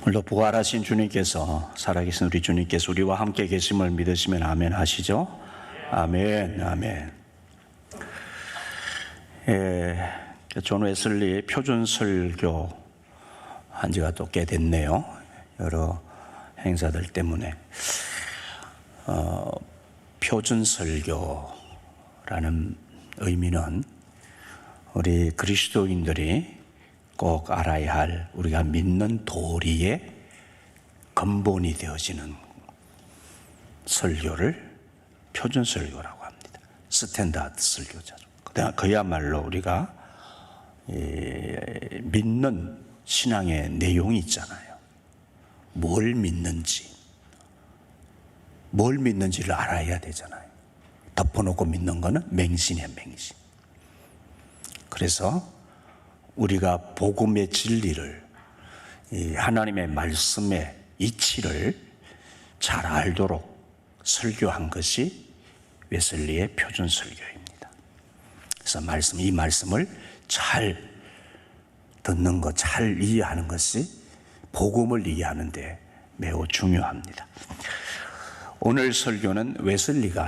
오늘도 부활하신 주님께서, 살아계신 우리 주님께서 우리와 함께 계심을 믿으시면 아멘 하시죠? 아멘, 아멘. 존 웨슬리 표준설교 한 지가 또 꽤 됐네요. 여러 행사들 때문에. 표준설교라는 의미는 우리 그리스도인들이 꼭 알아야 할 우리가 믿는 도리의 근본이 되어지는 설교를 표준설교라고 합니다. 스탠다드 설교죠. 그야말로 우리가 믿는 신앙의 내용이 있잖아요. 뭘 믿는지를 알아야 되잖아요. 덮어놓고 믿는 거는 맹신이에요, 맹신. 그래서 우리가 복음의 진리를, 하나님의 말씀의 이치를 잘 알도록 설교한 것이 웨슬리의 표준설교입니다. 그래서 이 말씀을 잘 듣는 것, 잘 이해하는 것이 복음을 이해하는 데 매우 중요합니다. 오늘 설교는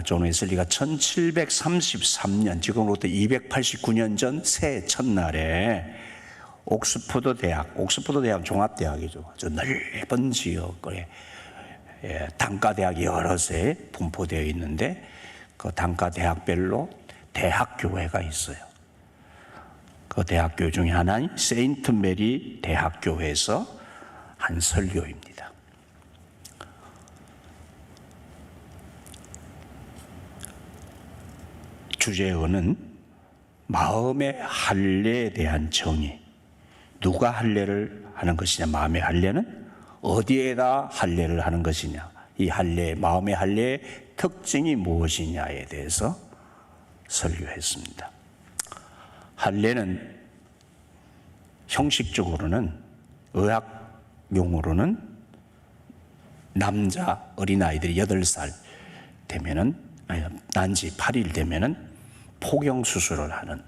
존 웨슬리가 1733년, 지금으로부터 289년 전 새해 첫날에 옥스퍼드 대학 종합대학이죠. 아주 넓은 지역에 단과대학이 여러 세 분포되어 있는데 그 단과대학별로 대학교회가 있어요. 그 대학교 중에 하나인 세인트 메리 대학교회에서 한 설교입니다. 주제어는 마음의 할례에 대한 정의. 누가 할례를 하는 것이냐, 마음의 할례는 어디에다 할례를 하는 것이냐, 이 할례, 마음의 할례의 특징이 무엇이냐에 대해서 설교했습니다. 할례는 형식적으로는, 의학 용어로는 남자 어린아이들이 8살 되면은, 난지 8일 되면은 포경수술을 하는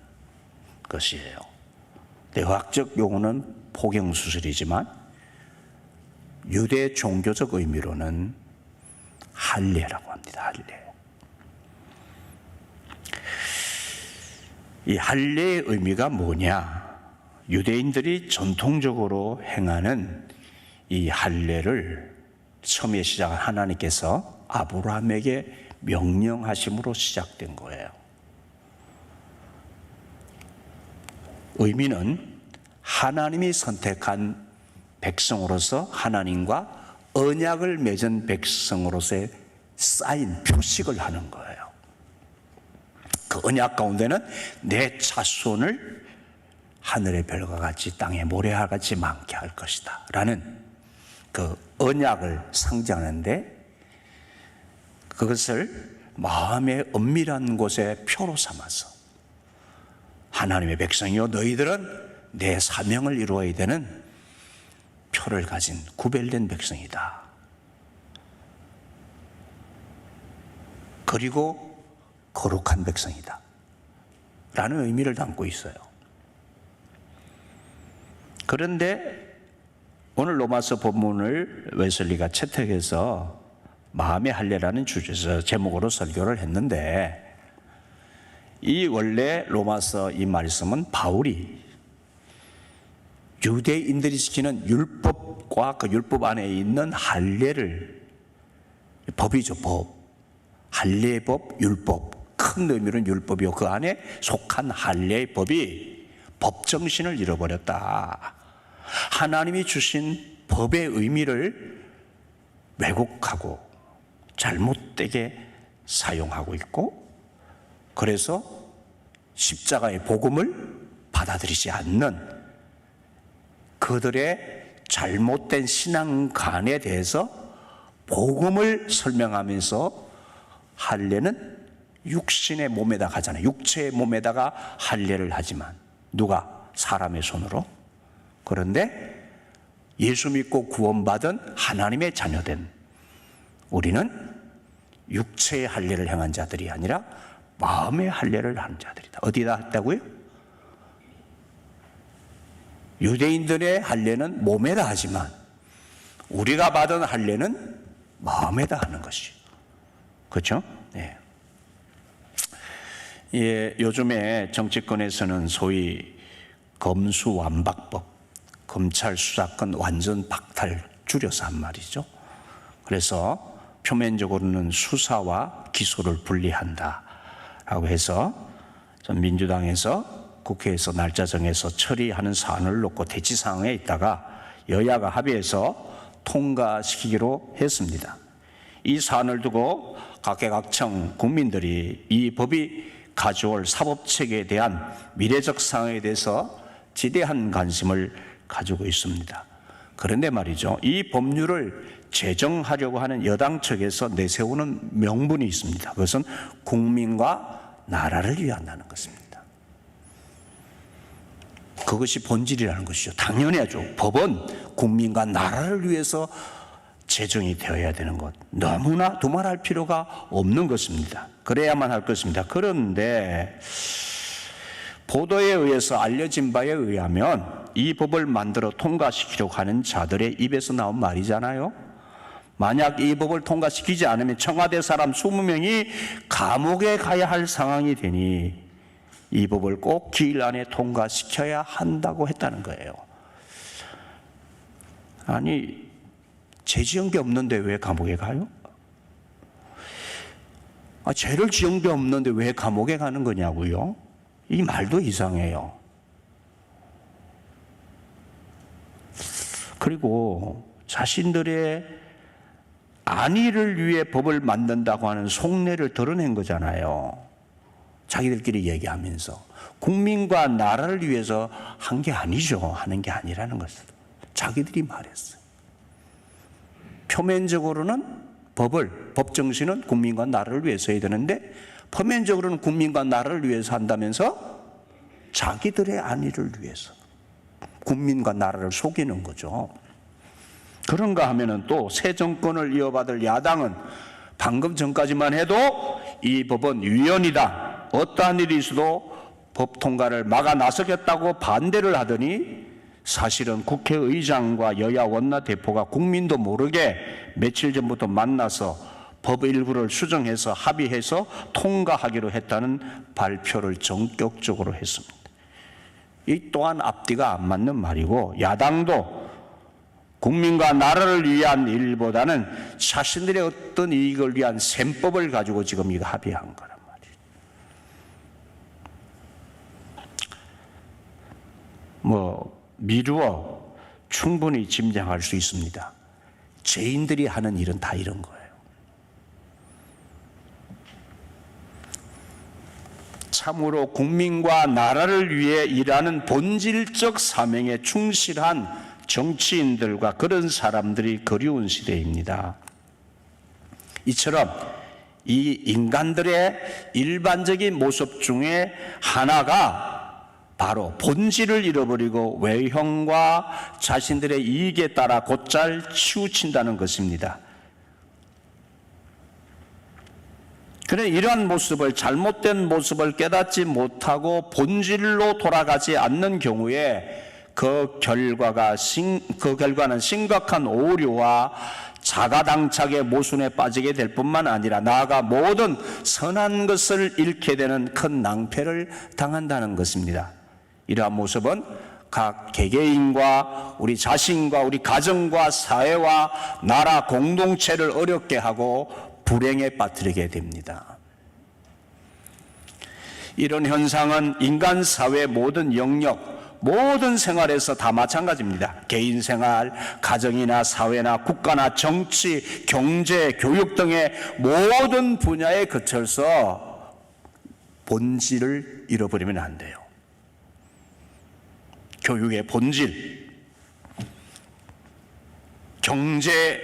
것이에요. 의학적 용어는 포경수술이지만 유대 종교적 의미로는 할례라고 합니다. 할례. 이 할례의 의미가 뭐냐? 유대인들이 전통적으로 행하는 이 할례를 처음에 시작한 하나님께서 아브라함에게 명령하심으로 시작된 거예요. 의미는 하나님이 선택한 백성으로서 하나님과 언약을 맺은 백성으로서의 사인, 표식을 하는 거예요. 그 언약 가운데는 내 자손을 하늘의 별과 같이 땅의 모래와 같이 많게 할 것이다 라는 그 언약을 상징하는데, 그것을 마음의 은밀한 곳에 표로 삼아서 하나님의 백성이요, 너희들은 내 사명을 이루어야 되는 표를 가진 구별된 백성이다. 그리고 거룩한 백성이다 라는 의미를 담고 있어요. 그런데 오늘 로마서 본문을 웨슬리가 채택해서 마음의 할례라는 주제에서 제목으로 설교를 했는데, 이 원래 로마서 이 말씀은 바울이 유대인들이 지키는 율법과 그 율법 안에 있는 할례를, 법이죠, 법. 할례법, 율법. 큰 의미로는 율법이요, 그 안에 속한 할례의 법이 법정신을 잃어버렸다. 하나님이 주신 법의 의미를 왜곡하고 잘못되게 사용하고 있고, 그래서 십자가의 복음을 받아들이지 않는 그들의 잘못된 신앙관에 대해서 복음을 설명하면서, 할례는 육신의 몸에다 가잖아요. 육체의 몸에다가 할례를 하지만 누가? 사람의 손으로. 그런데 예수 믿고 구원받은 하나님의 자녀된 우리는 육체의 할례를 행한 자들이 아니라 마음의 할례를 하는 자들이다. 어디다 했다고요? 유대인들의 할례는 몸에다 하지만 우리가 받은 할례는 마음에다 하는 것이요. 그렇죠? 네. 예, 요즘에 정치권에서는 소위 검수완박법, 검찰 수사권 완전 박탈 줄여서 한 말이죠. 그래서 표면적으로는 수사와 기소를 분리한다라고 해서 민주당에서 국회에서 날짜 정해서 처리하는 사안을 놓고 대치 상황에 있다가 여야가 합의해서 통과시키기로 했습니다. 이 사안을 두고 각계각층 국민들이 이 법이 가져올 사법체계에 대한 미래적 상황에 대해서 지대한 관심을 가지고 있습니다. 그런데 말이죠, 이 법률을 제정하려고 하는 여당 측에서 내세우는 명분이 있습니다. 그것은 국민과 나라를 위한다는 것입니다. 그것이 본질이라는 것이죠. 당연하죠. 법은 국민과 나라를 위해서 제정이 되어야 되는 것, 너무나 두말할 필요가 없는 것입니다. 그래야만 할 것입니다. 그런데 보도에 의해서 알려진 바에 의하면 이 법을 만들어 통과시키려고 하는 자들의 입에서 나온 말이잖아요. 만약 이 법을 통과시키지 않으면 청와대 사람 20명이 감옥에 가야 할 상황이 되니 이 법을 꼭 기일 안에 통과시켜야 한다고 했다는 거예요. 아니, 죄 지은 게 없는데 왜 감옥에 가요? 죄를 지은 게 없는데 왜 감옥에 가는 거냐고요? 이 말도 이상해요. 그리고 자신들의 안위를 위해 법을 만든다고 하는 속내를 드러낸 거잖아요. 자기들끼리 얘기하면서 국민과 나라를 위해서 한 게 아니죠. 하는 게 아니라는 것을 자기들이 말했어요. 표면적으로는 법 정신은 국민과 나라를 위해서 해야 되는데 표면적으로는 국민과 나라를 위해서 한다면서 자기들의 안위를 위해서 국민과 나라를 속이는 거죠. 그런가 하면은 또 새 정권을 이어받을 야당은 방금 전까지만 해도 이 법은 위헌이다, 어떠한 일이 있어도 법 통과를 막아 나서겠다고 반대를 하더니 사실은 국회의장과 여야 원내대표가 국민도 모르게 며칠 전부터 만나서 법 일부를 수정해서 합의해서 통과하기로 했다는 발표를 전격적으로 했습니다. 이 또한 앞뒤가 안 맞는 말이고, 야당도 국민과 나라를 위한 일보다는 자신들의 어떤 이익을 위한 셈법을 가지고 지금 이거 합의한 거란 말이에요. 미루어 충분히 짐작할 수 있습니다. 죄인들이 하는 일은 다 이런 거예요. 참으로 국민과 나라를 위해 일하는 본질적 사명에 충실한 정치인들과 그런 사람들이 그리운 시대입니다. 이처럼 이 인간들의 일반적인 모습 중에 하나가 바로 본질을 잃어버리고 외형과 자신들의 이익에 따라 곧잘 치우친다는 것입니다. 그런데 이러한 모습을, 잘못된 모습을 깨닫지 못하고 본질로 돌아가지 않는 경우에 그 결과는 심각한 오류와 자가당착의 모순에 빠지게 될 뿐만 아니라 나아가 모든 선한 것을 잃게 되는 큰 낭패를 당한다는 것입니다. 이러한 모습은 각 개개인과 우리 자신과 우리 가정과 사회와 나라 공동체를 어렵게 하고 불행에 빠뜨리게 됩니다. 이런 현상은 인간 사회의 모든 영역, 모든 생활에서 다 마찬가지입니다. 개인 생활, 가정이나 사회나 국가나 정치, 경제, 교육 등의 모든 분야에 거쳐서 본질을 잃어버리면 안 돼요. 교육의 본질, 경제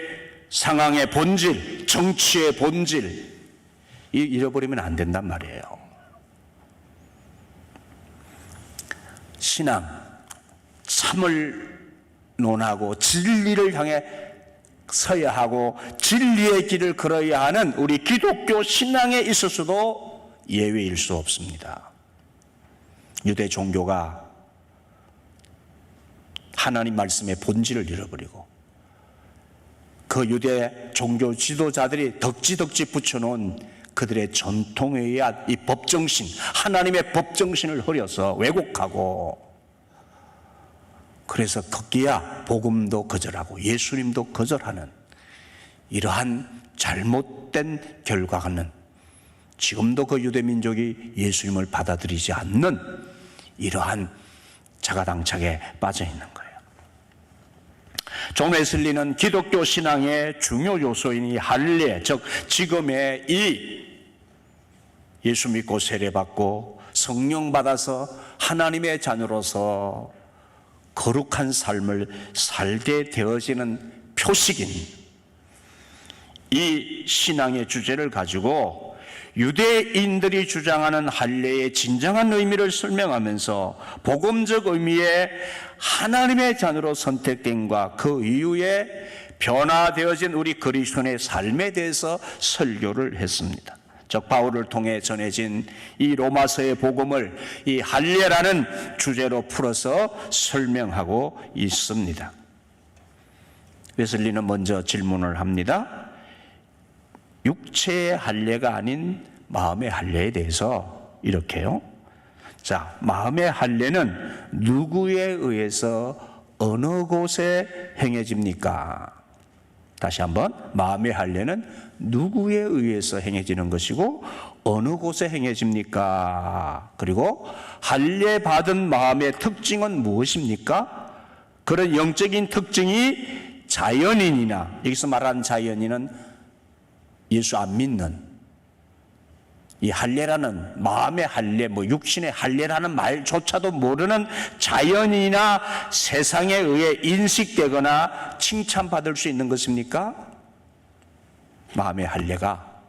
상황의 본질, 정치의 본질, 잃어버리면 안 된단 말이에요. 신앙, 참을 논하고 진리를 향해 서야 하고 진리의 길을 걸어야 하는 우리 기독교 신앙에 있어서도 예외일 수 없습니다. 유대 종교가 하나님 말씀의 본질을 잃어버리고 그 유대 종교 지도자들이 덕지덕지 붙여놓은 그들의 전통에 의한 이 법정신, 하나님의 법정신을 흐려서 왜곡하고, 그래서 거기야 복음도 거절하고 예수님도 거절하는 이러한 잘못된 결과는 지금도 그 유대민족이 예수님을 받아들이지 않는 이러한 자가당착에 빠져 있는 거예요. 존 웨슬리는 기독교 신앙의 중요 요소인 이 할례, 즉 지금의 이 예수 믿고 세례받고 성령 받아서 하나님의 자녀로서 거룩한 삶을 살게 되어지는 표식인 이 신앙의 주제를 가지고 유대인들이 주장하는 할례의 진정한 의미를 설명하면서 복음적 의미의 하나님의 자녀로 선택됨과 그 이후에 변화되어진 우리 그리스도인의 삶에 대해서 설교를 했습니다. 즉 바울을 통해 전해진 이 로마서의 복음을 이 할례라는 주제로 풀어서 설명하고 있습니다. 웨슬리는 먼저 질문을 합니다. 육체의 할례가 아닌 마음의 할례에 대해서 이렇게요. 자, 마음의 할례는 누구에 의해서 어느 곳에 행해집니까? 다시 한번, 마음의 할례는 누구에 의해서 행해지는 것이고 어느 곳에 행해집니까? 그리고 할례 받은 마음의 특징은 무엇입니까? 그런 영적인 특징이 자연인이나, 여기서 말하는 자연인은 예수 안 믿는 이 할례라는 마음의 할례, 육신의 할례라는 말조차도 모르는 자연이나 세상에 의해 인식되거나 칭찬받을 수 있는 것입니까? 마음의 할례가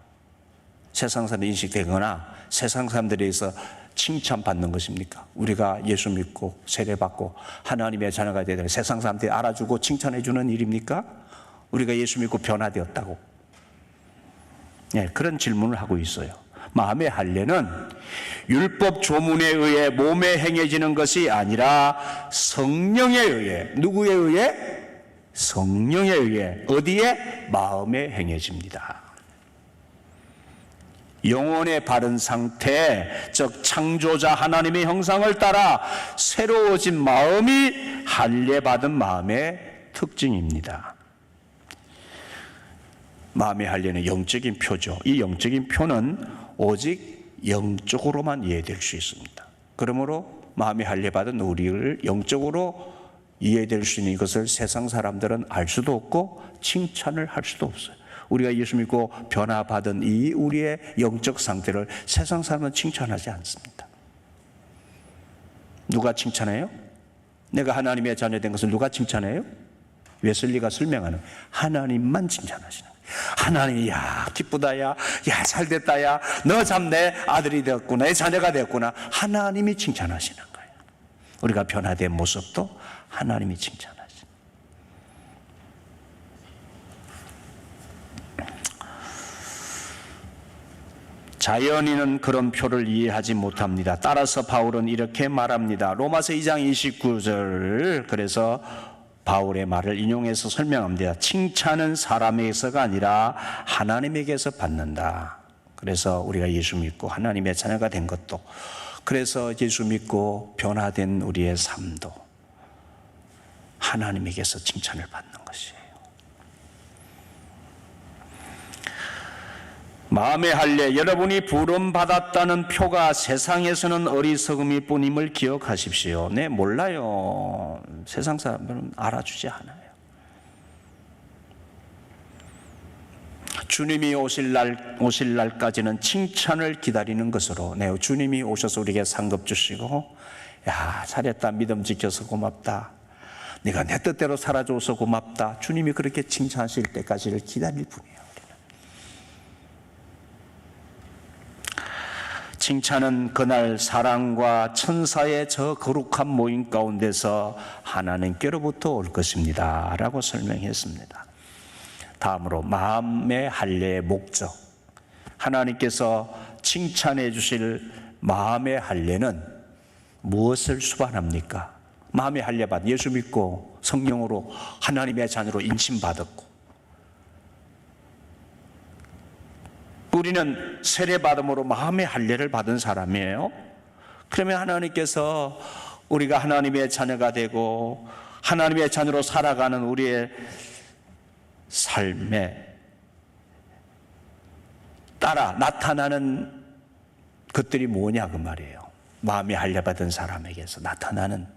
세상 사람들이 인식되거나 세상 사람들에 의해서 칭찬받는 것입니까? 우리가 예수 믿고 세례받고 하나님의 자녀가 되는 세상 사람들이 알아주고 칭찬해 주는 일입니까? 우리가 예수 믿고 변화되었다고. 네, 그런 질문을 하고 있어요. 마음의 할례는 율법 조문에 의해 몸에 행해지는 것이 아니라 성령에 의해, 누구에 의해? 성령에 의해. 어디에? 마음에 행해집니다. 영혼의 바른 상태, 즉 창조자 하나님의 형상을 따라 새로워진 마음이 할례받은 마음의 특징입니다. 마음의 할례는 영적인 표죠. 이 영적인 표는 오직 영적으로만 이해될 수 있습니다. 그러므로 마음의 할례받은 우리를 영적으로 이해될 수 있는 것을 세상 사람들은 알 수도 없고 칭찬을 할 수도 없어요. 우리가 예수 믿고 변화받은 이 우리의 영적 상태를 세상 사람은 칭찬하지 않습니다. 누가 칭찬해요? 내가 하나님의 자녀 된 것을 누가 칭찬해요? 웨슬리가 설명하는 하나님만 칭찬하시는 거예요. 하나님이 야 기쁘다, 야 잘됐다, 야 너 참 내 아들이 되었구나, 내 자녀가 되었구나. 하나님이 칭찬하시는 거예요. 우리가 변화된 모습도 하나님이 칭찬하시는 거예요. 자연인은 그런 표를 이해하지 못합니다. 따라서 바울은 이렇게 말합니다. 로마서 2장 29절, 그래서 바울의 말을 인용해서 설명합니다. 칭찬은 사람에게서가 아니라 하나님에게서 받는다. 그래서 우리가 예수 믿고 하나님의 자녀가 된 것도, 그래서 예수 믿고 변화된 우리의 삶도 하나님에게서 칭찬을 받는 것이에요. 마음의 할례, 여러분이 부름받았다는 표가 세상에서는 어리석음일 뿐임을 기억하십시오. 네, 몰라요. 세상 사람들은 알아주지 않아요. 주님이 오실 날까지는 칭찬을 기다리는 것으로, 네, 주님이 오셔서 우리에게 상급 주시고, 야, 잘했다, 믿음 지켜서 고맙다, 네가 내 뜻대로 살아줘서 고맙다, 주님이 그렇게 칭찬하실 때까지를 기다릴 뿐이에요. 칭찬은 그날 사랑과 천사의 저 거룩한 모임 가운데서 하나님께로부터 올 것입니다 라고 설명했습니다. 다음으로 마음의 할례의 목적, 하나님께서 칭찬해 주실 마음의 할례는 무엇을 수반합니까? 마음의 할례 받 예수 믿고 성령으로 하나님의 자녀로 인침받았고 우리는 세례받음으로 마음의 할례를 받은 사람이에요. 그러면 하나님께서 우리가 하나님의 자녀가 되고 하나님의 자녀로 살아가는 우리의 삶에 따라 나타나는 것들이 뭐냐 그 말이에요. 마음의 할례 받은 사람에게서 나타나는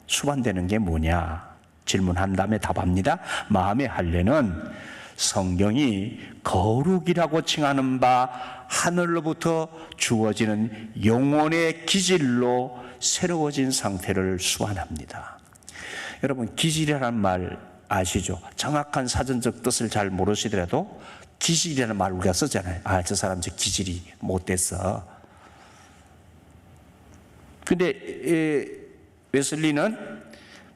수반되는 게 뭐냐 질문한 다음에 답합니다. 마음의 할례는 성경이 거룩이라고 칭하는 바 하늘로부터 주어지는 영혼의 기질로 새로워진 상태를 수반합니다. 여러분, 기질이라는 말 아시죠? 정확한 사전적 뜻을 잘 모르시더라도 기질이라는 말 우리가 쓰잖아요. 아, 저 사람 저 기질이 못됐어. 근데 웨슬리는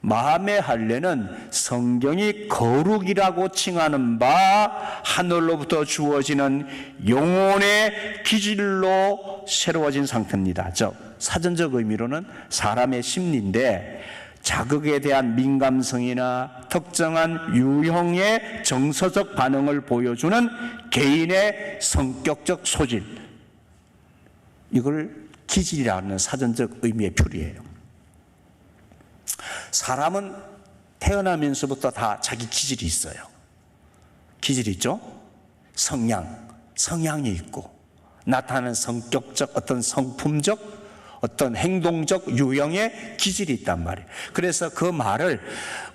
마음의 할례는 성경이 거룩이라고 칭하는 바 하늘로부터 주어지는 영혼의 기질로 새로워진 상태입니다. 즉 사전적 의미로는 사람의 심리인데 자극에 대한 민감성이나 특정한 유형의 정서적 반응을 보여주는 개인의 성격적 소질, 이걸 기질이라는 사전적 의미의 표리예요. 사람은 태어나면서부터 다 자기 기질이 있어요. 기질이 있죠? 성향이 있고 나타나는 성격적 어떤 성품적 어떤 행동적 유형의 기질이 있단 말이에요. 그래서 그 말을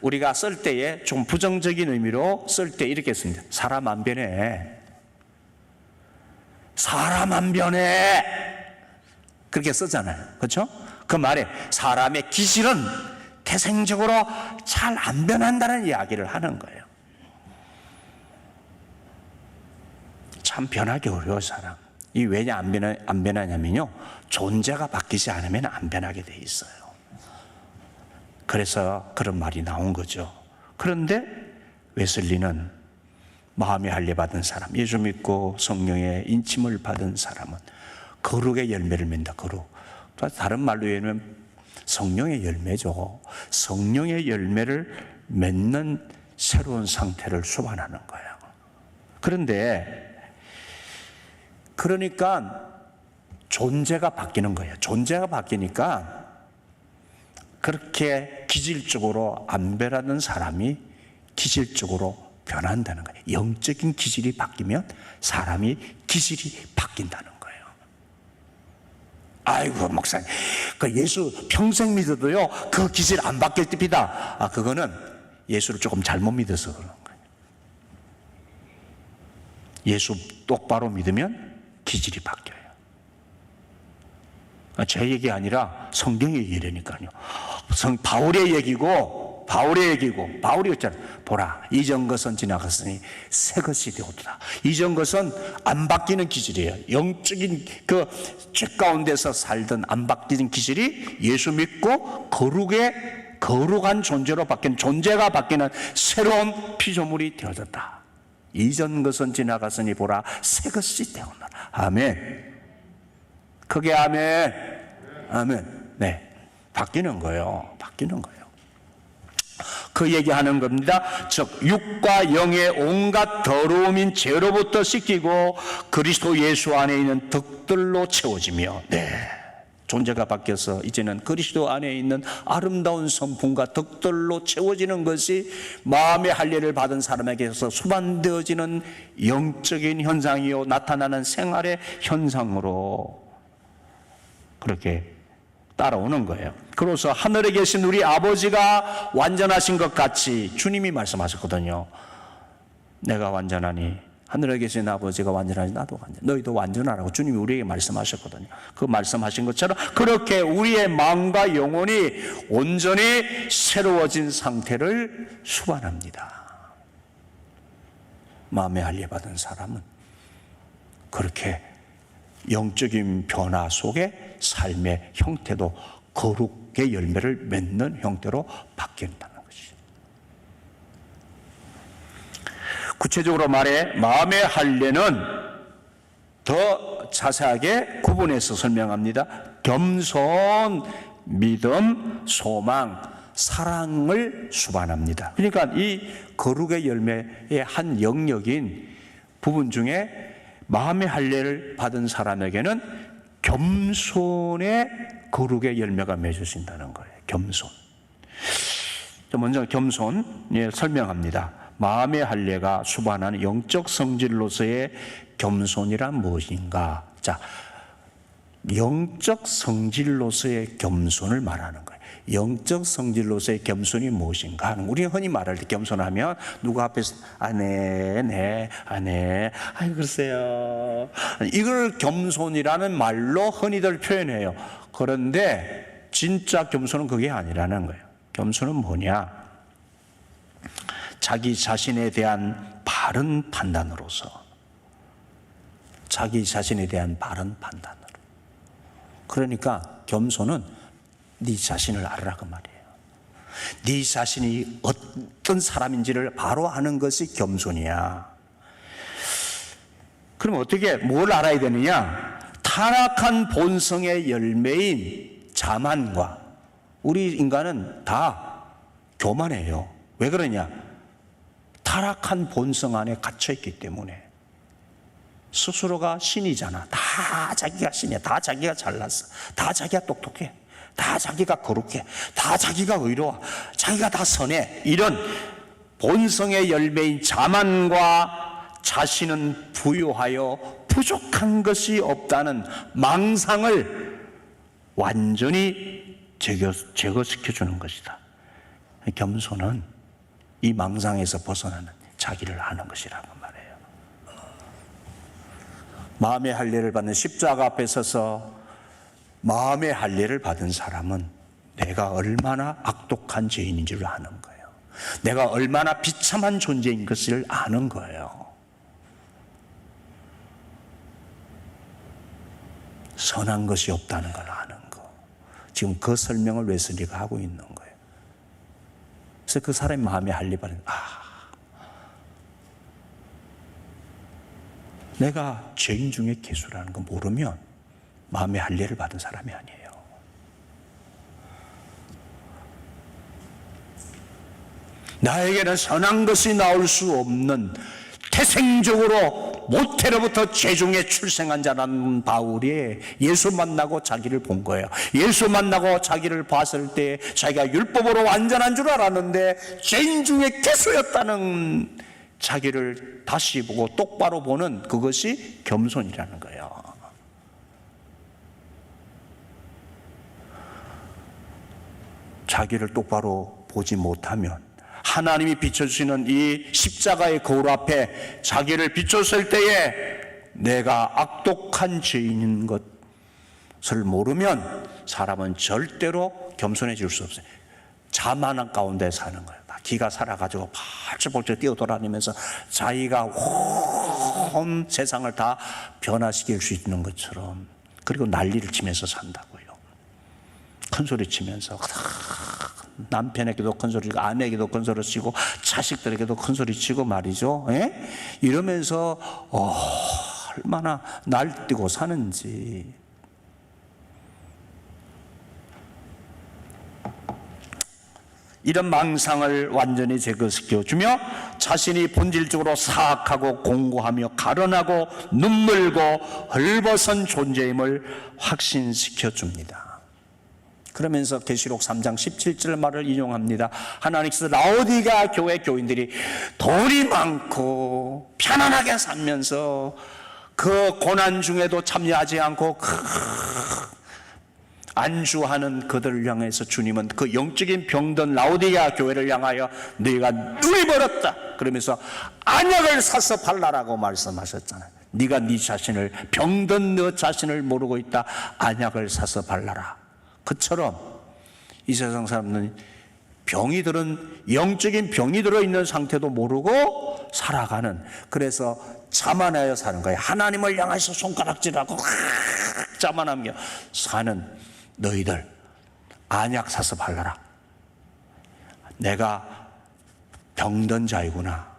우리가 쓸 때에 좀 부정적인 의미로 쓸 때 이렇게 씁니다. 사람 안 변해. 사람 안 변해. 그렇게 쓰잖아요. 그렇죠? 그 말에 사람의 기질은 태생적으로 잘 안 변한다는 이야기를 하는 거예요. 참 변하기 어려워 사람. 이 왜냐 안 변하냐면요, 존재가 바뀌지 않으면 안 변하게 돼 있어요. 그래서 그런 말이 나온 거죠. 그런데 웨슬리는 마음의 할례 받은 사람, 예수 믿고 성령의 인침을 받은 사람은 거룩의 열매를 맺는다. 거룩. 다른 말로 얘기하면 성령의 열매죠. 성령의 열매를 맺는 새로운 상태를 수반하는 거예요. 그러니까 존재가 바뀌는 거예요. 존재가 바뀌니까 그렇게 기질적으로 안 변하는 사람이 기질적으로 변한다는 거예요. 영적인 기질이 바뀌면 사람이 기질이 바뀐다는 거예요. 아이고 목사님, 그 예수 평생 믿어도요 그 기질 안 바뀔 때입니다. 아, 그거는 예수를 조금 잘못 믿어서 그런 거예요. 예수 똑바로 믿으면 기질이 바뀌어요. 제 얘기 아니라 성경의 얘기라니까요. 바울의 얘기고 바울이 했잖아요. 보라, 이전 것은 지나갔으니 새 것이 되었다. 이전 것은 안 바뀌는 기질이에요. 영적인 그 죄 가운데서 살던 안 바뀌는 기질이 예수 믿고 거룩한 존재로 바뀐, 존재가 바뀌는 새로운 피조물이 되어졌다. 이전 것은 지나갔으니 보라, 새 것이 되었노라. 아멘. 그게 아멘. 네, 바뀌는 거예요. 그 얘기하는 겁니다. 즉 육과 영의 온갖 더러움인 죄로부터 씻기고 그리스도 예수 안에 있는 덕들로 채워지며, 네, 존재가 바뀌어서 이제는 그리스도 안에 있는 아름다운 성품과 덕들로 채워지는 것이 마음의 할례를 받은 사람에게서 수반되어지는 영적인 현상이요, 나타나는 생활의 현상으로 그렇게 따라오는 거예요. 그래서 하늘에 계신 우리 아버지가 완전하신 것 같이 주님이 말씀하셨거든요. 내가 완전하니 하늘에 계신 아버지가 완전하니 나도 완전, 너희도 완전하라고 주님이 우리에게 말씀하셨거든요. 그 말씀하신 것처럼 그렇게 우리의 마음과 영혼이 온전히 새로워진 상태를 수반합니다. 마음의 할례 받은 사람은 그렇게 영적인 변화 속에 삶의 형태도 거룩의 열매를 맺는 형태로 바뀐다는 것이죠. 구체적으로 말해 마음의 할례는 더 자세하게 구분해서 설명합니다. 겸손, 믿음, 소망, 사랑을 수반합니다. 그러니까 이 거룩의 열매의 한 영역인 부분 중에 마음의 할례를 받은 사람에게는 겸손의 거룩의 열매가 맺어진다는 거예요. 겸손. 먼저 겸손 설명합니다. 마음의 할례가 수반하는 영적 성질로서의 겸손이란 무엇인가? 자, 영적 성질로서의 겸손을 말하는 거예요. 영적 성질로서의 겸손이 무엇인가? 우리가 흔히 말할 때 겸손하면 누가 앞에서 네, 글쎄요. 이걸 겸손이라는 말로 흔히들 표현해요. 그런데 진짜 겸손은 그게 아니라는 거예요. 겸손은 뭐냐? 자기 자신에 대한 바른 판단으로서, 자기 자신에 대한 바른 판단으로. 그러니까 겸손은 네 자신을 알아라 그 말이에요. 네 자신이 어떤 사람인지를 바로 아는 것이 겸손이야. 그럼 어떻게 뭘 알아야 되느냐? 타락한 본성의 열매인 자만과, 우리 인간은 다 교만해요. 왜 그러냐? 타락한 본성 안에 갇혀있기 때문에. 스스로가 신이잖아. 다 자기가 신이야. 다 자기가 잘났어. 다 자기가 똑똑해. 다 자기가 거룩해. 다 자기가 의로워. 자기가 다 선해. 이런 본성의 열매인 자만과 자신은 부유하여 부족한 것이 없다는 망상을 완전히 제거시켜주는 것이다. 겸손은 이 망상에서 벗어나는 자기를 아는 것이라고 말해요. 마음의 할례를 받는 십자가 앞에 서서 마음의 할례를 받은 사람은 내가 얼마나 악독한 죄인인지를 아는 거예요. 내가 얼마나 비참한 존재인 것을 아는 거예요. 선한 것이 없다는 걸 아는 거. 지금 그 설명을 웨슬리가 하고 있는 거예요. 그래서 그 사람의 마음의 할례 받은, 내가 죄인 중에 괴수라는 거 모르면 마음의 할례를 받은 사람이 아니에요. 나에게는 선한 것이 나올 수 없는, 태생적으로 모태로부터 죄 중에 출생한 자라는 바울이 예수 만나고 자기를 본 거예요. 예수 만나고 자기를 봤을 때 자기가 율법으로 완전한 줄 알았는데 죄인 중에 괴수였다는 자기를 다시 보고 똑바로 보는 그것이 겸손이라는 거예요. 자기를 똑바로 보지 못하면 하나님이 비춰주시는 이 십자가의 거울 앞에 자기를 비췄을 때에 내가 악독한 죄인인 것을 모르면 사람은 절대로 겸손해질 수 없어요. 자만한 가운데 사는 거예요. 기가 살아가지고 발쩍발쩍 뛰어돌아다니면서 자기가 온 세상을 다 변화시킬 수 있는 것처럼, 그리고 난리를 치면서 산다고요. 큰소리 치면서 남편에게도 큰소리 치고 아내에게도 큰소리 치고 자식들에게도 큰소리 치고 말이죠. 이러면서 얼마나 날뛰고 사는지. 이런 망상을 완전히 제거시켜주며 자신이 본질적으로 사악하고 공고하며 가련하고 눈물고 헐벗은 존재임을 확신시켜줍니다. 그러면서 계시록 3장 17절 말을 인용합니다. 하나님께서 라오디게아 교회 교인들이 돈이 많고 편안하게 살면서 그 고난 중에도 참여하지 않고 안주하는 그들을 향해서 주님은 그 영적인 병든 라오디게아 교회를 향하여 너희가 눈이 멀었다 그러면서 안약을 사서 발라라고 말씀하셨잖아요. 네가 네 자신을, 병든 너 자신을 모르고 있다. 안약을 사서 발라라. 그처럼 이 세상 사람들은 병이 들은, 영적인 병이 들어있는 상태도 모르고 살아가는, 그래서 자만하여 사는 거예요. 하나님을 향해서 손가락질하고 자만하며 사는 너희들 안약 사서 발라라. 내가 병든 자이구나.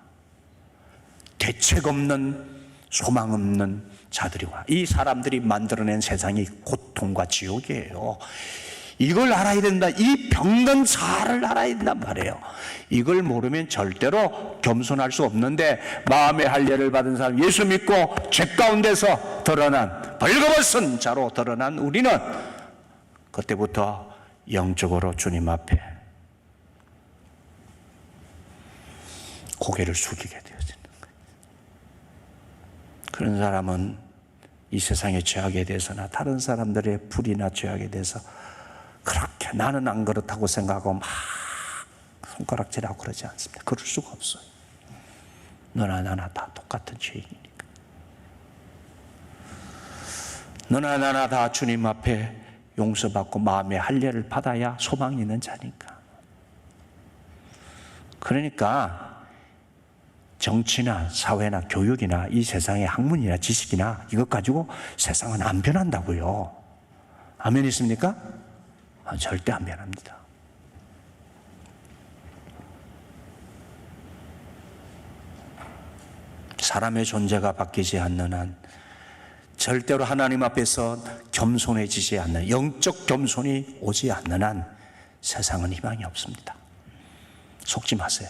대책 없는, 소망 없는 자들이구나. 이 사람들이 만들어낸 세상이 고통과 지옥이에요. 이걸 알아야 된다. 이 병든 자아를 알아야 된단 말이에요. 이걸 모르면 절대로 겸손할 수 없는데, 마음의 할례를 받은 사람, 예수 믿고 죄 가운데서 드러난, 벌거벗은 자로 드러난 우리는 그때부터 영적으로 주님 앞에 고개를 숙이게 되어지는 거예요. 그런 사람은 이 세상의 죄악에 대해서나 다른 사람들의 불의나 죄악에 대해서 그렇게 나는 안 그렇다고 생각하고 막 손가락질하고 그러지 않습니다. 그럴 수가 없어요. 너나 나나 다 똑같은 죄인이니까. 너나 나나 다 주님 앞에 용서받고 마음의 할례를 받아야 소망이 있는 자니까. 그러니까 정치나 사회나 교육이나 이 세상의 학문이나 지식이나 이것 가지고 세상은 안 변한다고요. 아멘 있습니까? 절대 안 변합니다. 사람의 존재가 바뀌지 않는 한, 절대로 하나님 앞에서 겸손해지지 않는, 영적 겸손이 오지 않는 한 세상은 희망이 없습니다. 속지 마세요.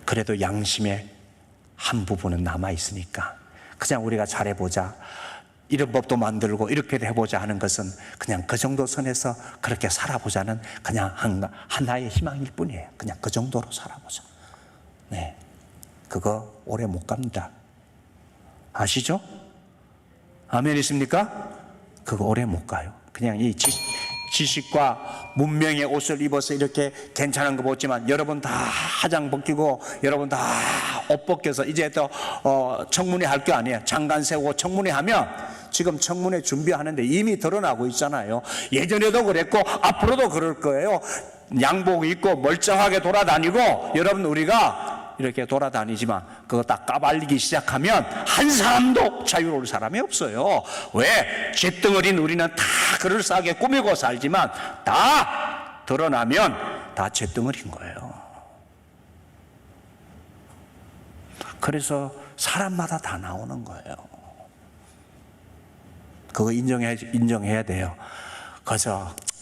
그래도 양심의 한 부분은 남아있으니까 그냥 우리가 잘해보자, 이런 법도 만들고 이렇게 해보자 하는 것은 그냥 그 정도 선에서 그렇게 살아보자는 그냥 하나의 희망일 뿐이에요. 그냥 그 정도로 살아보자. 네, 그거 오래 못 갑니다. 아시죠? 아멘 있습니까? 그거 오래 못 가요. 그냥 이 지식과 문명의 옷을 입어서 이렇게 괜찮은 거 벗지만, 여러분 다 화장 벗기고 여러분 다 옷 벗겨서 이제 또 청문회 할 게 아니에요. 장관 세우고 청문회 하면, 지금 청문회 준비하는데 이미 드러나고 있잖아요. 예전에도 그랬고 앞으로도 그럴 거예요. 양복 입고 멀쩡하게 돌아다니고, 여러분 우리가 이렇게 돌아다니지만 그거 딱 까발리기 시작하면 한 사람도 자유로울 사람이 없어요. 왜? 쇳덩어리인 우리는 다 그럴싸하게 꾸미고 살지만 다 드러나면 다 쇳덩어리인 거예요. 그래서 사람마다 다 나오는 거예요. 그거 인정해야 돼요.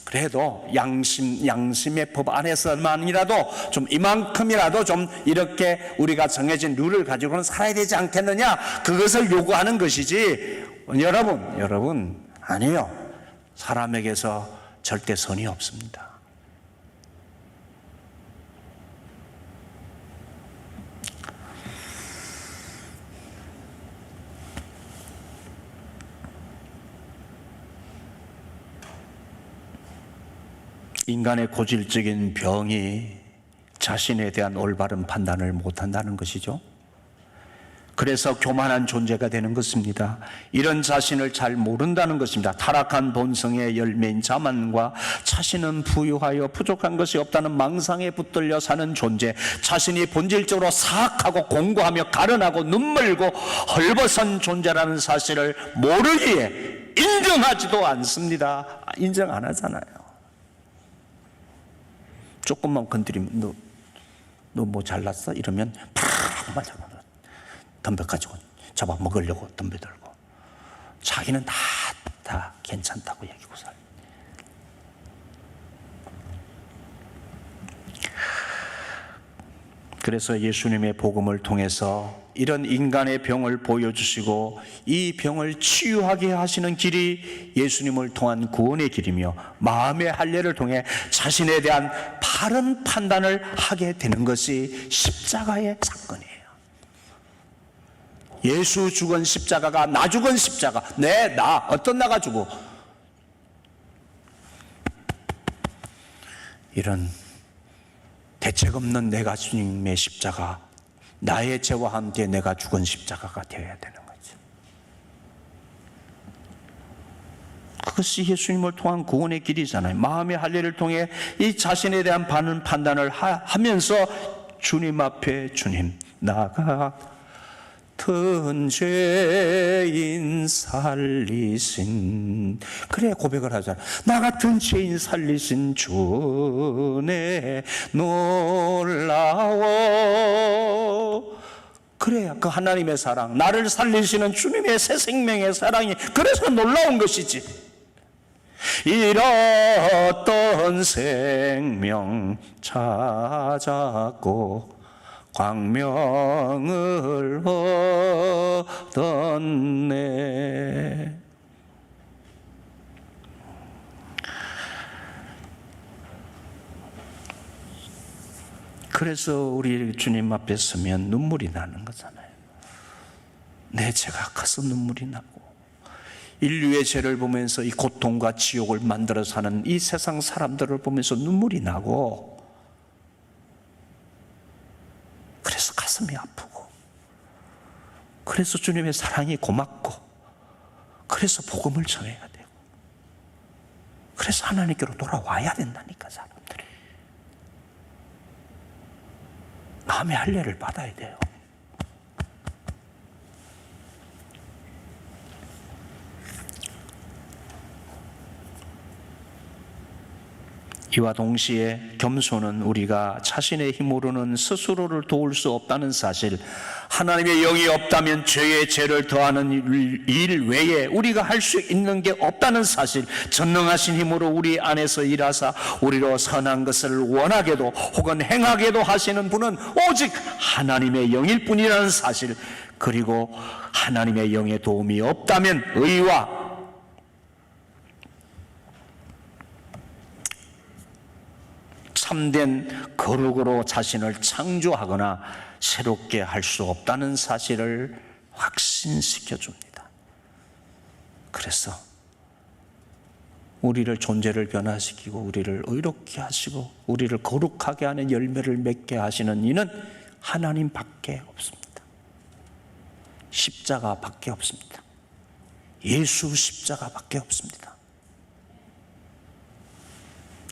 그래도 양심의 법 안에서만이라도 좀 이만큼이라도 좀 이렇게 우리가 정해진 룰을 가지고는 살아야 되지 않겠느냐, 그것을 요구하는 것이지. 여러분 아니에요. 사람에게서 절대 선이 없습니다. 인간의 고질적인 병이 자신에 대한 올바른 판단을 못한다는 것이죠. 그래서 교만한 존재가 되는 것입니다. 이런 자신을 잘 모른다는 것입니다. 타락한 본성의 열매인 자만과 자신은 부유하여 부족한 것이 없다는 망상에 붙들려 사는 존재, 자신이 본질적으로 사악하고 공고하며 가련하고 눈멀고 헐벗은 존재라는 사실을 모르기에 인정하지도 않습니다. 인정 안 하잖아요. 조금만 건드리면 너 뭐 잘났어? 이러면 팍 맞아, 덤벼 가지고 잡아 먹으려고 덤벼들고, 자기는 다 괜찮다고 얘기고 살. 그래서 예수님의 복음을 통해서 이런 인간의 병을 보여주시고 이 병을 치유하게 하시는 길이 예수님을 통한 구원의 길이며, 마음의 할례를 통해 자신에 대한 바른 판단을 하게 되는 것이 십자가의 사건이에요. 예수 죽은 십자가가, 나 죽은 십자가, 어떤 나가 주고, 이런 대책 없는 내가 주님의 십자가, 나의 죄와 함께 내가 죽은 십자가가 되어야 되는 거죠. 그것이 예수님을 통한 구원의 길이잖아요. 마음의 할례를 통해 이 자신에 대한 바른 판단을 하면서 주님 앞에, 주님, 나가 같은 죄인 살리신, 그래 고백을 하잖아. 나 같은 죄인 살리신 주네 놀라워 그래야 그 하나님의 사랑, 나를 살리시는 주님의 새 생명의 사랑이 그래서 놀라운 것이지. 잃었던 생명 찾았고 광명을 얻었네. 그래서 우리 주님 앞에 서면 눈물이 나는 거잖아요. 내 죄가 커서 눈물이 나고, 인류의 죄를 보면서 이 고통과 지옥을 만들어 사는 이 세상 사람들을 보면서 눈물이 나고, 그래서 가슴이 아프고, 그래서 주님의 사랑이 고맙고, 그래서 복음을 전해야 되고, 그래서 하나님께로 돌아와야 된다니까. 사람들이 마음의 할례를 받아야 돼요. 이와 동시에 겸손은 우리가 자신의 힘으로는 스스로를 도울 수 없다는 사실, 하나님의 영이 없다면 죄에 죄를 더하는 일 외에 우리가 할 수 있는 게 없다는 사실, 전능하신 힘으로 우리 안에서 일하사 우리로 선한 것을 원하게도 혹은 행하게도 하시는 분은 오직 하나님의 영일 뿐이라는 사실, 그리고 하나님의 영의 도움이 없다면 의와 참된 거룩으로 자신을 창조하거나 새롭게 할 수 없다는 사실을 확신시켜 줍니다. 그래서 우리를 존재를 변화시키고 우리를 의롭게 하시고 우리를 거룩하게 하는 열매를 맺게 하시는 이는 하나님밖에 없습니다. 십자가밖에 없습니다. 예수 십자가밖에 없습니다.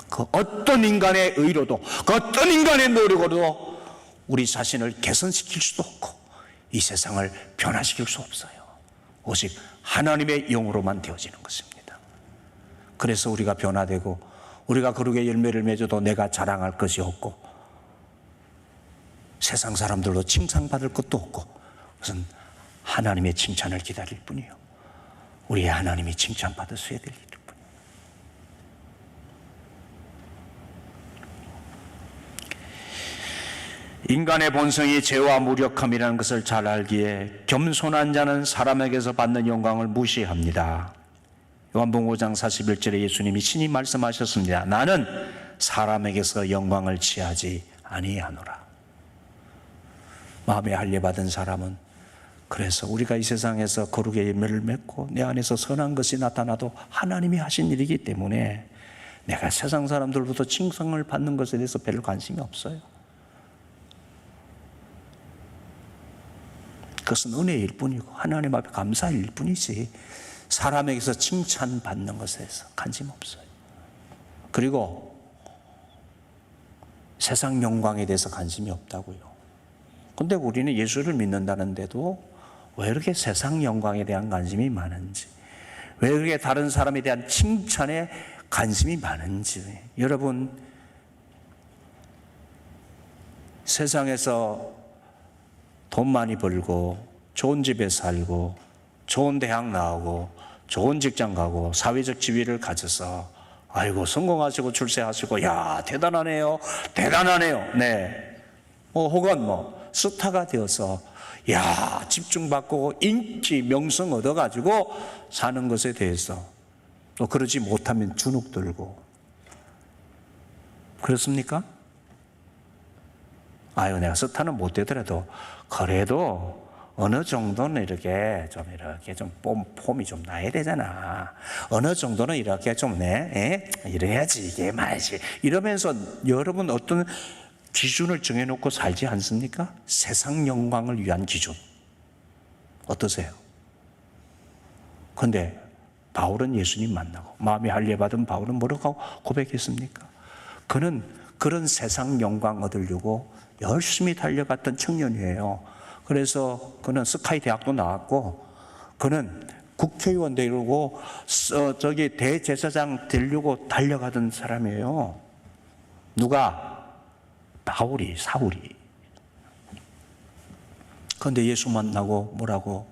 그 어떤 인간의 의로도, 그 어떤 인간의 노력으로도 우리 자신을 개선시킬 수도 없고 이 세상을 변화시킬 수 없어요. 오직 하나님의 영으로만 되어지는 것입니다. 그래서 우리가 변화되고 우리가 거룩의 열매를 맺어도 내가 자랑할 것이 없고 세상 사람들로 칭찬받을 것도 없고, 그것은 하나님의 칭찬을 기다릴 뿐이요, 우리의 하나님이 칭찬받으셔야 될 일. 인간의 본성이 죄와 무력함이라는 것을 잘 알기에 겸손한 자는 사람에게서 받는 영광을 무시합니다. 요한복음 5장 41절에 예수님이 친히 말씀하셨습니다. 나는 사람에게서 영광을 취하지 아니하노라. 마음에 할례 받은 사람은 그래서 우리가 이 세상에서 거룩의 열매를 맺고 내 안에서 선한 것이 나타나도 하나님이 하신 일이기 때문에 내가 세상 사람들로부터 칭송을 받는 것에 대해서 별 관심이 없어요. 그것은 은혜일 뿐이고 하나님 앞에 감사할 일 뿐이지 사람에게서 칭찬받는 것에 대해서 관심 없어요. 그리고 세상 영광에 대해서 관심이 없다고요. 근데 우리는 예수를 믿는다는데도 왜 이렇게 세상 영광에 대한 관심이 많은지, 왜 그렇게 다른 사람에 대한 칭찬에 관심이 많은지. 여러분, 세상에서 돈 많이 벌고 좋은 집에 살고 좋은 대학 나오고 좋은 직장 가고 사회적 지위를 가져서 아이고 성공하시고 출세하시고 야 대단하네요, 대단하네요. 네. 혹은 스타가 되어서 야 집중받고 인기 명성 얻어가지고 사는 것에 대해서 또 그러지 못하면 주눅 들고 그렇습니까? 아유 내가 스타는 못 되더라도 그래도 어느 정도는 이렇게 좀 폼이 좀 나야 되잖아. 어느 정도는 이렇게 좀 이래야지 이게 말이지. 이러면서 여러분 어떤 기준을 정해놓고 살지 않습니까? 세상 영광을 위한 기준. 어떠세요? 그런데 바울은 예수님 만나고 마음이 할례받은 바울은 뭐라고 고백했습니까? 그는 그런 세상 영광 얻으려고 열심히 달려갔던 청년이에요. 그래서 그는 스카이 대학도 나왔고 그는 국회의원 되려고 대제사장 되려고 달려가던 사람이에요. 누가? 사울이. 그런데 예수 만나고 뭐라고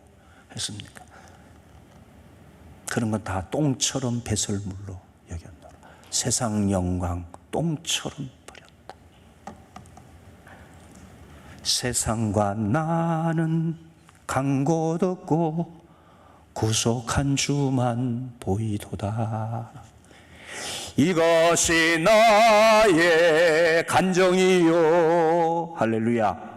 했습니까? 그런 건 다 똥처럼 배설물로 여겼노라. 세상 영광 똥처럼 버렸다. 세상과 나는 간 곳 없고 구속한 주만 보이도다. 이것이 나의 간정이요. 할렐루야.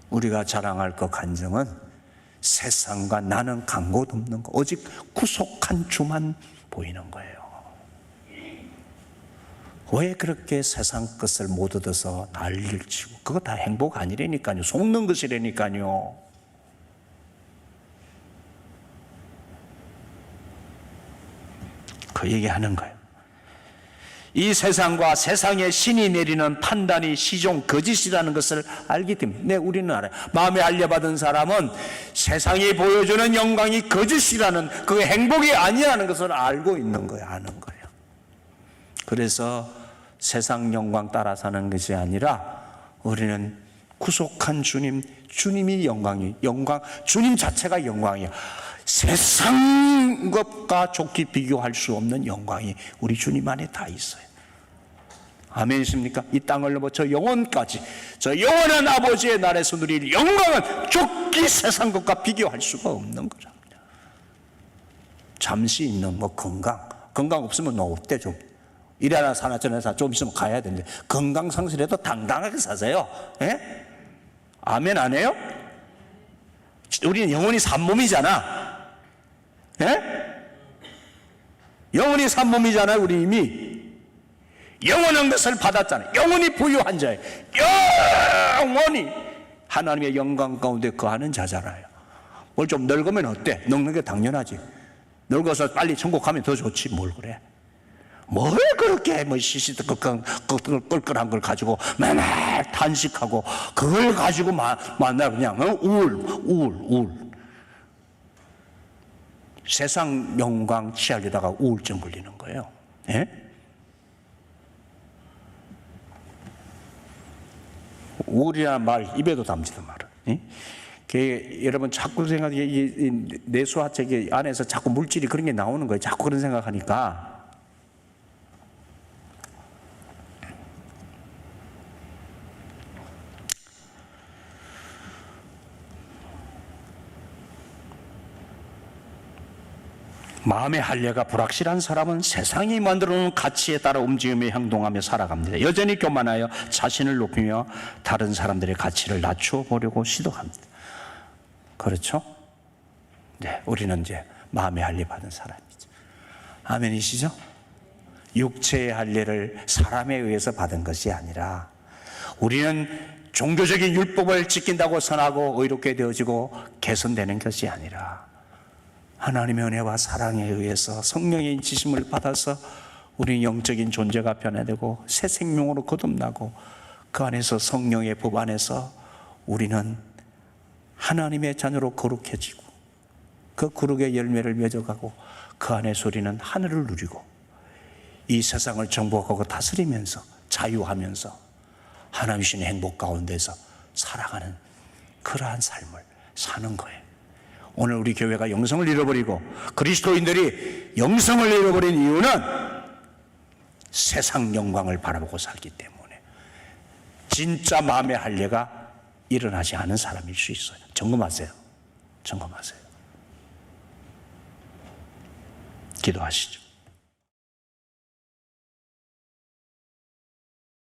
우리가 자랑할 것 간정은 세상과 나는 간 곳 없는 거, 오직 구속한 주만 보이는 거예요. 왜 그렇게 세상 것을 못 얻어서 난리를 치고, 그거 다 행복 아니라니까요. 속는 것이라니까요. 그 얘기하는 거예요. 이 세상과 세상의 신이 내리는 판단이 시종 거짓이라는 것을 알기 때문에 우리는 알아요. 마음에 알려받은 사람은 세상이 보여주는 영광이 거짓이라는, 그 행복이 아니라는 것을 알고 있는 거예요. 아는 거예요. 그래서 세상 영광 따라 사는 것이 아니라 우리는 구속한 주님이 영광, 주님 자체가 영광이에요. 세상 것과 좋게 비교할 수 없는 영광이 우리 주님 안에 다 있어요. 아멘이십니까? 이 땅을 넘어 저 영원까지, 저 영원한 아버지의 나라에서 누릴 영광은 좋게 세상 것과 비교할 수가 없는 거랍니다. 잠시 있는 건강 없으면 없대. 좀 일하나 사나 저나 사 좀 있으면 가야 되는데 건강 상실해도 당당하게 사세요. 예? 아멘 안 해요? 우리는 영원히 산 몸이잖아. 예? 영원히 산 몸이잖아요. 우리 이미 영원한 것을 받았잖아요. 영원히 부유한 자예요. 영원히 하나님의 영광 가운데 거하는 자잖아요. 뭘 좀 늙으면 어때? 늙는 게 당연하지. 늙어서 빨리 천국 가면 더 좋지. 뭘 그래? 뭘 그렇게 끌끌한 걸 가지고 맨날 탄식하고 그걸 가지고 만나 그냥 우울. 세상 영광 취하려다가 우울증 걸리는 거예요. 예? 우울이라는 말 입에도 담지도 마라. 예? 여러분 자꾸 생각해, 내수화책 안에서 자꾸 물질이 그런 게 나오는 거예요. 자꾸 그런 생각하니까. 마음의 할례가 불확실한 사람은 세상이 만들어놓은 가치에 따라 움직이며 행동하며 살아갑니다. 여전히 교만하여 자신을 높이며 다른 사람들의 가치를 낮추어 보려고 시도합니다. 그렇죠? 네, 우리는 이제 마음의 할례 받은 사람이죠. 아멘이시죠? 육체의 할례를 사람에 의해서 받은 것이 아니라 우리는 종교적인 율법을 지킨다고 선하고 의롭게 되어지고 개선되는 것이 아니라 하나님의 은혜와 사랑에 의해서 성령의 인치심을 받아서 우리 영적인 존재가 변화되고 새 생명으로 거듭나고 그 안에서 성령의 법 안에서 우리는 하나님의 자녀로 거룩해지고 그 거룩의 열매를 맺어가고 그 안에서 우리는 하늘을 누리고 이 세상을 정복하고 다스리면서 자유하면서 하나님 주신 행복 가운데서 살아가는 그러한 삶을 사는 거예요. 오늘 우리 교회가 영성을 잃어버리고 그리스도인들이 영성을 잃어버린 이유는 세상 영광을 바라보고 살기 때문에 진짜 마음의 할례가 일어나지 않은 사람일 수 있어요. 점검하세요. 기도하시죠.